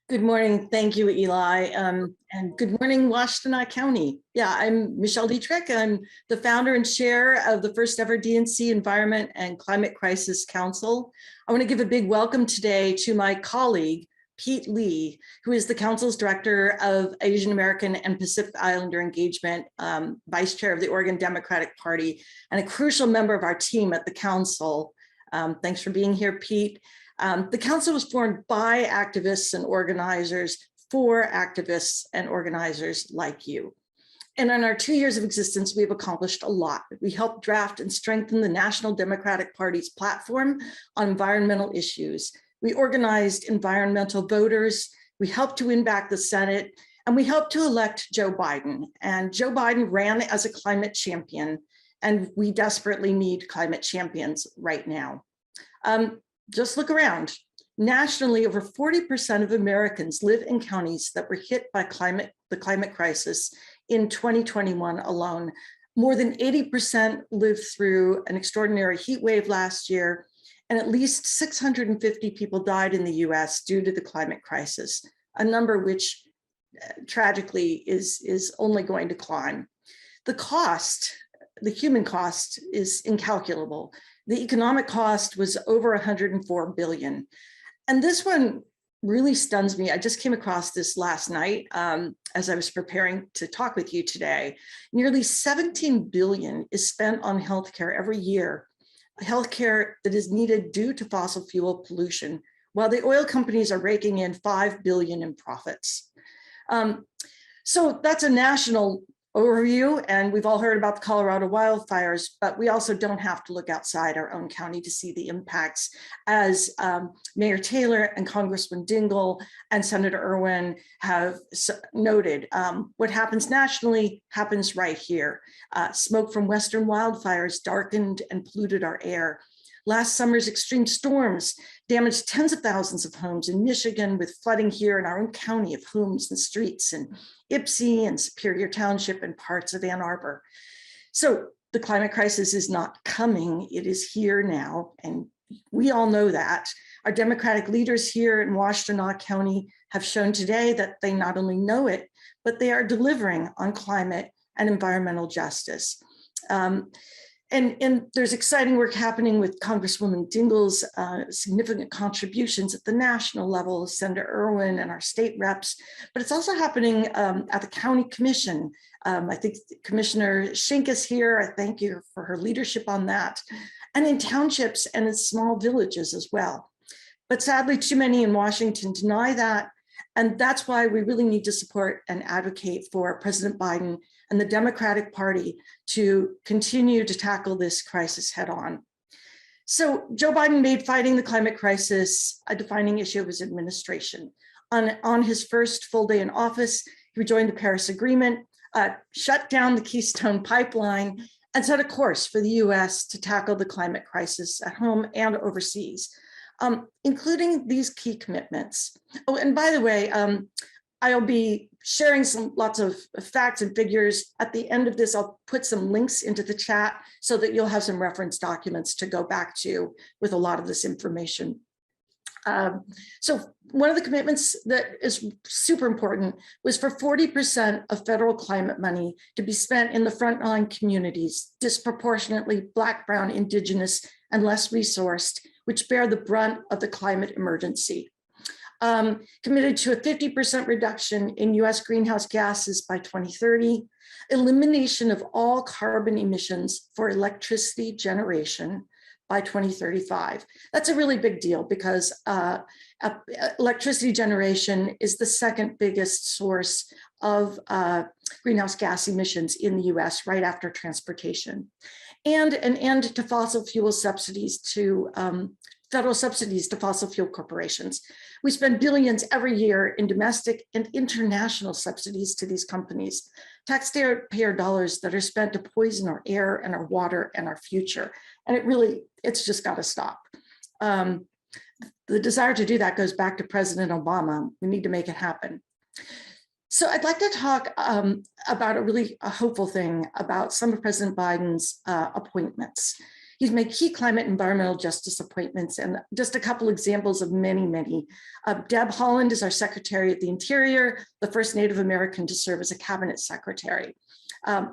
Good morning. Thank you, Eli. And good morning, Washtenaw County. Yeah, I'm Michelle Deatrick. I'm the founder and chair of the first ever DNC Environment and Climate Crisis Council. I want to give a big welcome today to my colleague, Pete Lee, who is the council's director of Asian American and Pacific Islander engagement, vice chair of the Oregon Democratic Party, and a crucial member of our team at the council. Thanks for being here, Pete. The council was formed by activists and organizers for activists and organizers like you. And in our 2 years of existence, we've accomplished a lot. We helped draft and strengthen the National Democratic Party's platform on environmental issues. We organized environmental voters. We helped to win back the Senate, and we helped to elect Joe Biden. And Joe Biden ran as a climate champion, and we desperately need climate champions right now. Just look around. Nationally, over 40% of Americans live in counties that were hit by the climate crisis in 2021 alone. More than 80% lived through an extraordinary heat wave last year, and at least 650 people died in the US due to the climate crisis, a number which tragically is only going to climb. The cost, the human cost, is incalculable. The economic cost was over 104 billion. And this one really stuns me. I just came across this last night as I was preparing to talk with you today. Nearly 17 billion is spent on healthcare every year, healthcare that is needed due to fossil fuel pollution, while the oil companies are raking in 5 billion in profits. So that's a national overview, and we've all heard about the Colorado wildfires, but we also don't have to look outside our own county to see the impacts, as Mayor Taylor and Congressman Dingell and Senator Irwin have noted. What happens nationally happens right here. Smoke from Western wildfires darkened and polluted our air. Last summer's extreme storms damaged tens of thousands of homes in Michigan, with flooding here in our own county of homes and streets in Ypsi and Superior Township and parts of Ann Arbor. So the climate crisis is not coming, it is here now, and we all know that. Our Democratic leaders here in Washtenaw County have shown today that they not only know it, but they are delivering on climate and environmental justice. And there's exciting work happening with Congresswoman Dingell's significant contributions at the national level, Senator Irwin and our state reps, but it's also happening at the county commission. I think Commissioner Schink is here. I thank you for her leadership on that, and in townships and in small villages as well. But sadly, too many in Washington deny that. And that's why we really need to support and advocate for President Biden and the Democratic Party to continue to tackle this crisis head on. So Joe Biden made fighting the climate crisis a defining issue of his administration. On his first full day in office, he rejoined the Paris Agreement, shut down the Keystone Pipeline, and set a course for the US to tackle the climate crisis at home and overseas. Including these key commitments. Oh, and by the way, I'll be sharing lots of facts and figures. At the end of this, I'll put some links into the chat so that you'll have some reference documents to go back to with a lot of this information. So one of the commitments that is super important was for 40% of federal climate money to be spent in the frontline communities, disproportionately Black, Brown, Indigenous, and less resourced, which bear the brunt of the climate emergency. Committed to a 50% reduction in US greenhouse gases by 2030, elimination of all carbon emissions for electricity generation by 2035. That's a really big deal because electricity generation is the second biggest source of greenhouse gas emissions in the US, right after transportation. And an end to fossil fuel subsidies to federal subsidies to fossil fuel corporations. We spend billions every year in domestic and international subsidies to these companies, taxpayer dollars that are spent to poison our air and our water and our future. And it's just got to stop. The desire to do that goes back to President Obama. We need to make it happen. So I'd like to talk about a hopeful thing about some of President Biden's appointments. He's made key climate and environmental justice appointments, and just a couple examples of many, many. Deb Haaland is our Secretary of the Interior, the first Native American to serve as a cabinet secretary.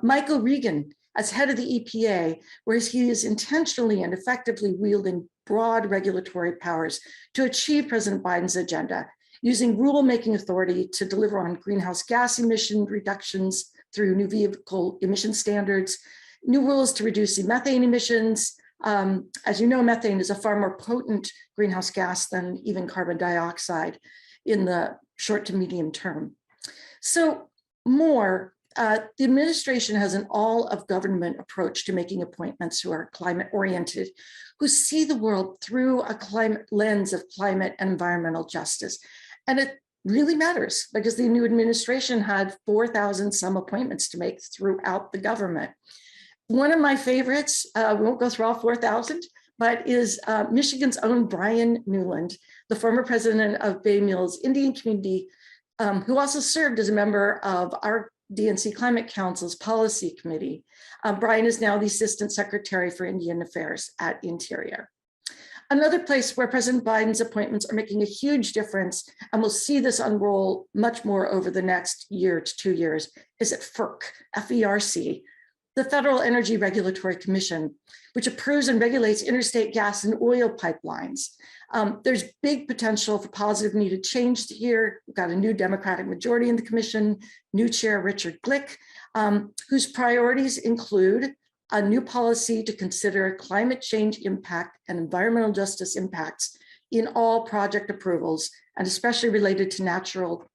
Michael Regan as head of the EPA, where he is intentionally and effectively wielding broad regulatory powers to achieve President Biden's agenda, using rulemaking authority to deliver on greenhouse gas emission reductions through new vehicle emission standards, new rules to reduce methane emissions. As you know, methane is a far more potent greenhouse gas than even carbon dioxide in the short to medium term. So more, the administration has an all of government approach to making appointments who are climate oriented, who see the world through a climate lens of climate and environmental justice. And it really matters because the new administration had 4,000 some appointments to make throughout the government. One of my favorites, we won't go through all 4,000, but is Michigan's own Brian Newland, the former president of Bay Mills Indian Community, who also served as a member of our DNC Climate Council's Policy Committee. Brian is now the Assistant Secretary for Indian Affairs at Interior. Another place where President Biden's appointments are making a huge difference, and we'll see this unroll much more over the next year to 2 years, is at FERC, F-E-R-C, the Federal Energy Regulatory Commission, which approves and regulates interstate gas and oil pipelines. There's big potential for positive needed change here. We've got a new Democratic majority in the commission, new chair Richard Glick, whose priorities include a new policy to consider climate change impact and environmental justice impacts in all project approvals, and especially related to natural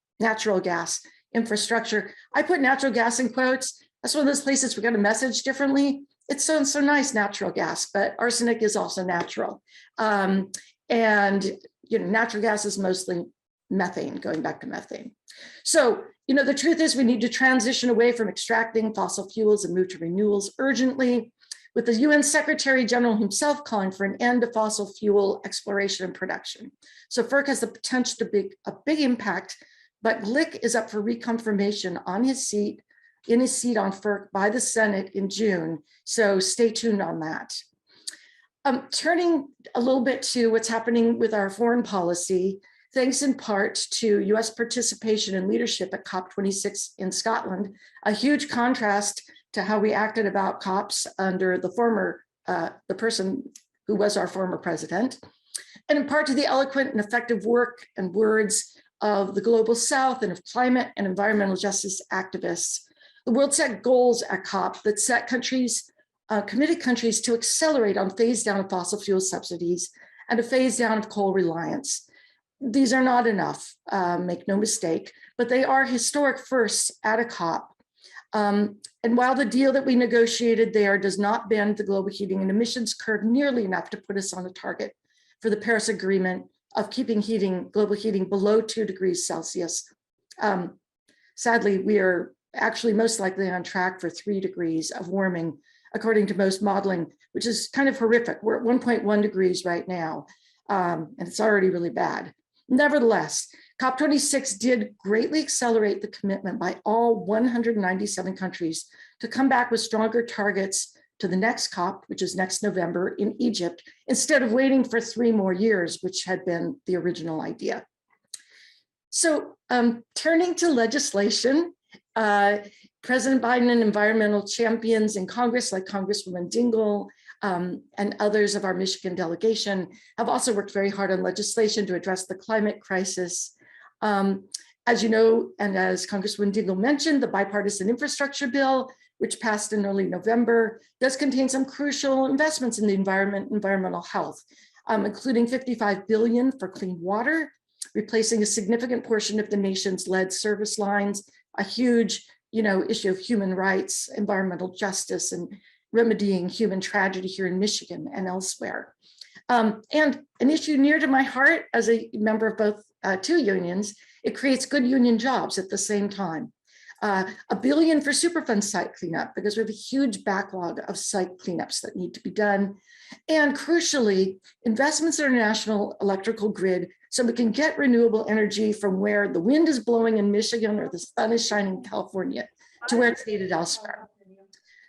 gas infrastructure. I put natural gas in quotes. That's one of those places we're going to message differently. It sounds so nice, natural gas, but arsenic is also natural. And natural gas is mostly methane, going back to methane. So, the truth is we need to transition away from extracting fossil fuels and move to renewals urgently, with the UN Secretary General himself calling for an end to fossil fuel exploration and production. So FERC has the potential to be a big impact, but Glick is up for reconfirmation in his seat on FERC by the Senate in June. So stay tuned on that. Turning a little bit to what's happening with our foreign policy, thanks in part to US participation and leadership at COP26 in Scotland, a huge contrast to how we acted about COPs under the person who was our former president, and in part to the eloquent and effective work and words of the Global South and of climate and environmental justice activists. The world set goals at COP that set committed countries to accelerate on phase down of fossil fuel subsidies and a phase down of coal reliance. These are not enough, make no mistake, but they are historic firsts at a COP. And while the deal that we negotiated there does not bend the global heating and emissions curve nearly enough to put us on a target for the Paris Agreement of keeping global heating below 2 degrees Celsius, sadly, we are actually most likely on track for 3 degrees of warming, according to most modeling, which is kind of horrific. We're at 1.1 degrees right now, and it's already really bad. Nevertheless, COP26 did greatly accelerate the commitment by all 197 countries to come back with stronger targets to the next COP, which is next November in Egypt, instead of waiting for 3 more years, which had been the original idea. So turning to legislation, President Biden and environmental champions in Congress, like Congresswoman Dingell and others of our Michigan delegation, have also worked very hard on legislation to address the climate crisis. As you know, and as Congresswoman Dingell mentioned, the bipartisan infrastructure bill, which passed in early November, does contain some crucial investments in the environmental health, including $55 billion for clean water, replacing a significant portion of the nation's lead service lines, a huge issue of human rights, environmental justice, and remedying human tragedy here in Michigan and elsewhere. And an issue near to my heart as a member of both 2 unions, it creates good union jobs at the same time. $1 billion for Superfund site cleanup, because we have a huge backlog of site cleanups that need to be done. And crucially, investments in our national electrical grid so we can get renewable energy from where the wind is blowing in Michigan or the sun is shining in California to where it's needed elsewhere.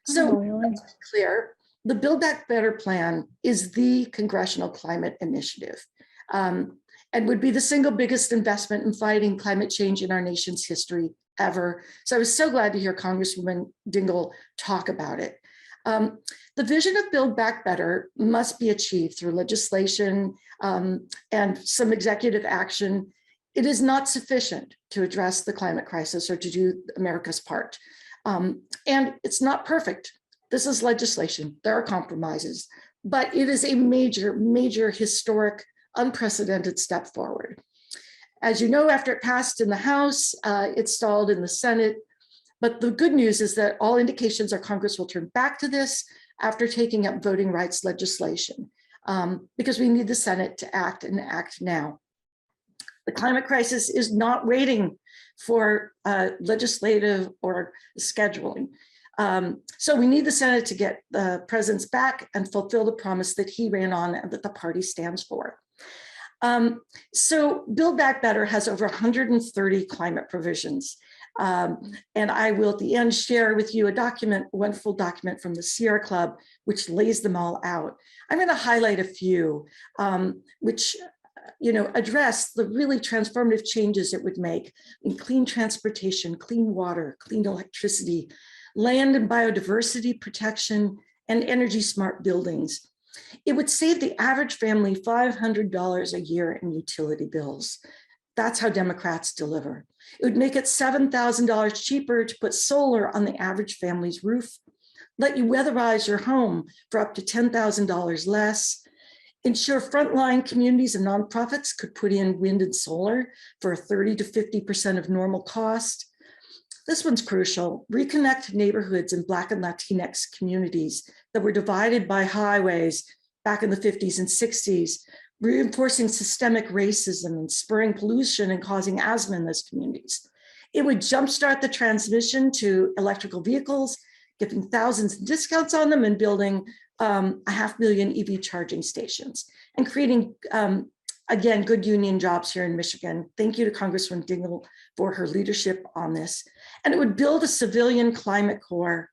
So let's be clear, The Build Back Better plan is the congressional climate initiative, and would be the single biggest investment in fighting climate change in our nation's history ever. So I was so glad to hear Congresswoman Dingell talk about it. The vision of Build Back Better must be achieved through legislation and some executive action. It is not sufficient to address the climate crisis or to do America's part. And it's not perfect. This is legislation. There are compromises, but it is a major, major historic, unprecedented step forward. As you know, after it passed in the House, it stalled in the Senate. But the good news is that all indications are Congress will turn back to this after taking up voting rights legislation, because we need the Senate to act and act now. The climate crisis is not waiting for legislative or scheduling. So we need the Senate to get the president's back and fulfill the promise that he ran on and that the party stands for. So Build Back Better has over 130 climate provisions. And I will at the end share with you a wonderful document from the Sierra Club, which lays them all out. I'm going to highlight a few, which address the really transformative changes it would make in clean transportation, clean water, clean electricity, land and biodiversity protection, and energy smart buildings. It would save the average family $500 a year in utility bills. That's how Democrats deliver. It would make it $7,000 cheaper to put solar on the average family's roof, let you weatherize your home for up to $10,000 less, ensure frontline communities and nonprofits could put in wind and solar for 30 to 50% of normal cost. This one's crucial. Reconnect neighborhoods in Black and Latinx communities that were divided by highways back in the 50s and 60s, reinforcing systemic racism and spurring pollution and causing asthma in those communities. It would jumpstart the transition to electrical vehicles, giving thousands of discounts on them and building 500,000 EV charging stations and creating, again, good union jobs here in Michigan. Thank you to Congresswoman Dingell for her leadership on this. And it would build a civilian climate corps.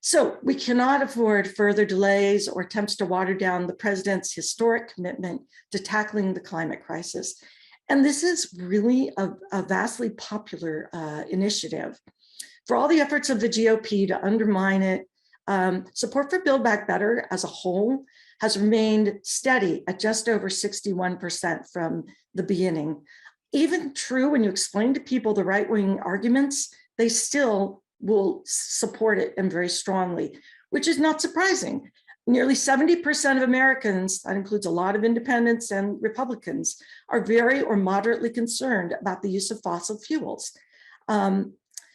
So we cannot afford further delays or attempts to water down the president's historic commitment to tackling the climate crisis. And this is really a vastly popular initiative. For all the efforts of the GOP to undermine it, support for Build Back Better as a whole has remained steady at just over 61% from the beginning. Even true, when you explain to people the right-wing arguments, they still will support it and very strongly, which is not surprising. Nearly 70% of Americans, that includes a lot of independents and Republicans, are very or moderately concerned about the use of fossil fuels.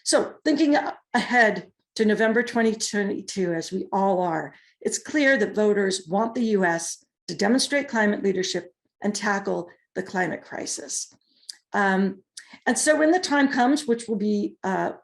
So thinking ahead to November 2022, as we all are, it's clear that voters want the US to demonstrate climate leadership and tackle the climate crisis. And so when the time comes, which will be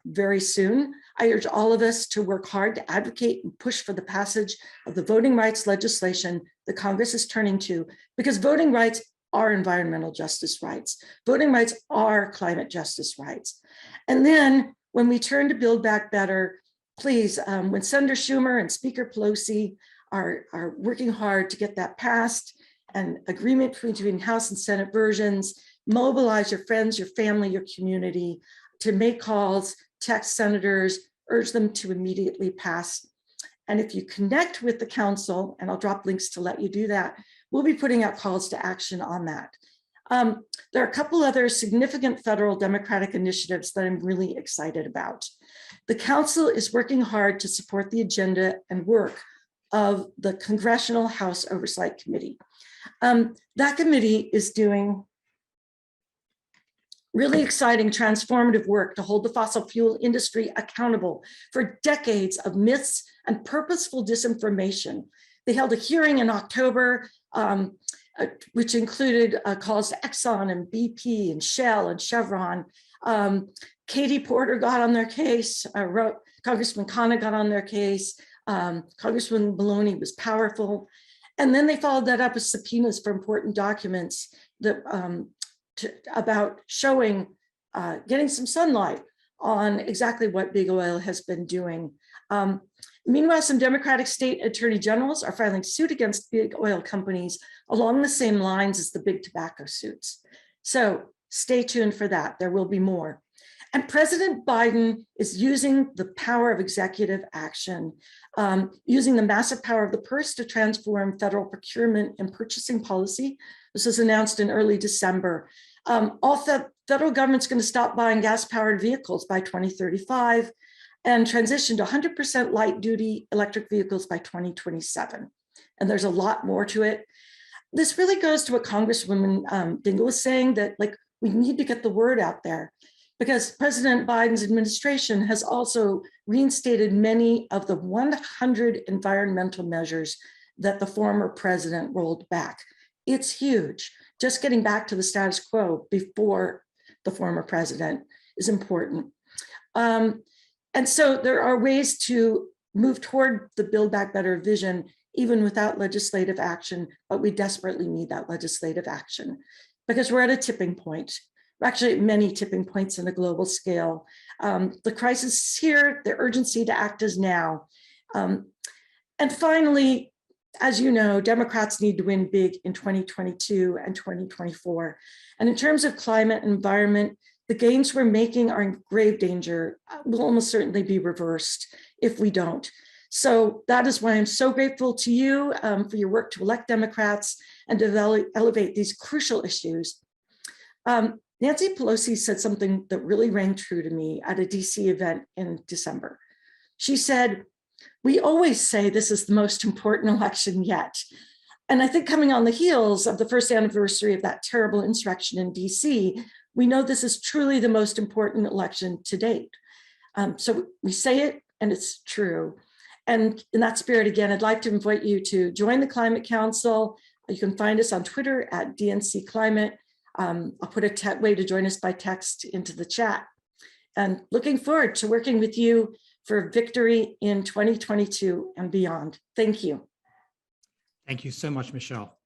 very soon, I urge all of us to work hard to advocate and push for the passage of the voting rights legislation that Congress is turning to, because voting rights are environmental justice rights. Voting rights are climate justice rights. And then when we turn to Build Back Better, please, when Senator Schumer and Speaker Pelosi are working hard to get that passed, and agreement between House and Senate versions, mobilize your friends, your family, your community to make calls, text senators, urge them to immediately pass. And if you connect with the council, and I'll drop links to let you do that, we'll be putting out calls to action on that. There are a couple other significant federal Democratic initiatives that I'm really excited about. The council is working hard to support the agenda and work of the Congressional House Oversight Committee. That committee is doing really exciting, transformative work to hold the fossil fuel industry accountable for decades of myths and purposeful disinformation. They held a hearing in October, which included calls to Exxon and BP and Shell and Chevron. Katie Porter got on their case, Congressman Khanna got on their case, Congressman Maloney was powerful. And then they followed that up with subpoenas for important documents that about showing, getting some sunlight on exactly what big oil has been doing. Meanwhile, some Democratic state attorney generals are filing suit against big oil companies along the same lines as the big tobacco suits. So stay tuned for that. There will be more. And President Biden is using the power of executive action, using the massive power of the purse to transform federal procurement and purchasing policy. This was announced in early December. All the federal government's going to stop buying gas-powered vehicles by 2035 and transition to 100% light-duty electric vehicles by 2027. And there's a lot more to it. This really goes to what Congresswoman Dingell was saying, that we need to get the word out there, because President Biden's administration has also reinstated many of the 100 environmental measures that the former president rolled back. It's huge. Just getting back to the status quo before the former president is important. And so there are ways to move toward the Build Back Better vision, even without legislative action, but we desperately need that legislative action because we're at a tipping point. We're actually at many tipping points on a global scale. The crisis is here, the urgency to act is now. And finally, as you know, Democrats need to win big in 2022 and 2024. And in terms of climate and environment, the gains we're making are in grave danger, will almost certainly be reversed if we don't. So that is why I'm so grateful to you for your work to elect Democrats and to elevate these crucial issues. Nancy Pelosi said something that really rang true to me at a DC event in December. She said, "We always say this is the most important election yet." And I think coming on the heels of the first anniversary of that terrible insurrection in DC, we know this is truly the most important election to date. So we say it and it's true. And in that spirit, again, I'd like to invite you to join the Climate Council. You can find us on Twitter at DNC Climate. I'll put a way to join us by text into the chat. And looking forward to working with you for victory in 2022 and beyond. Thank you. Thank you so much, Michelle.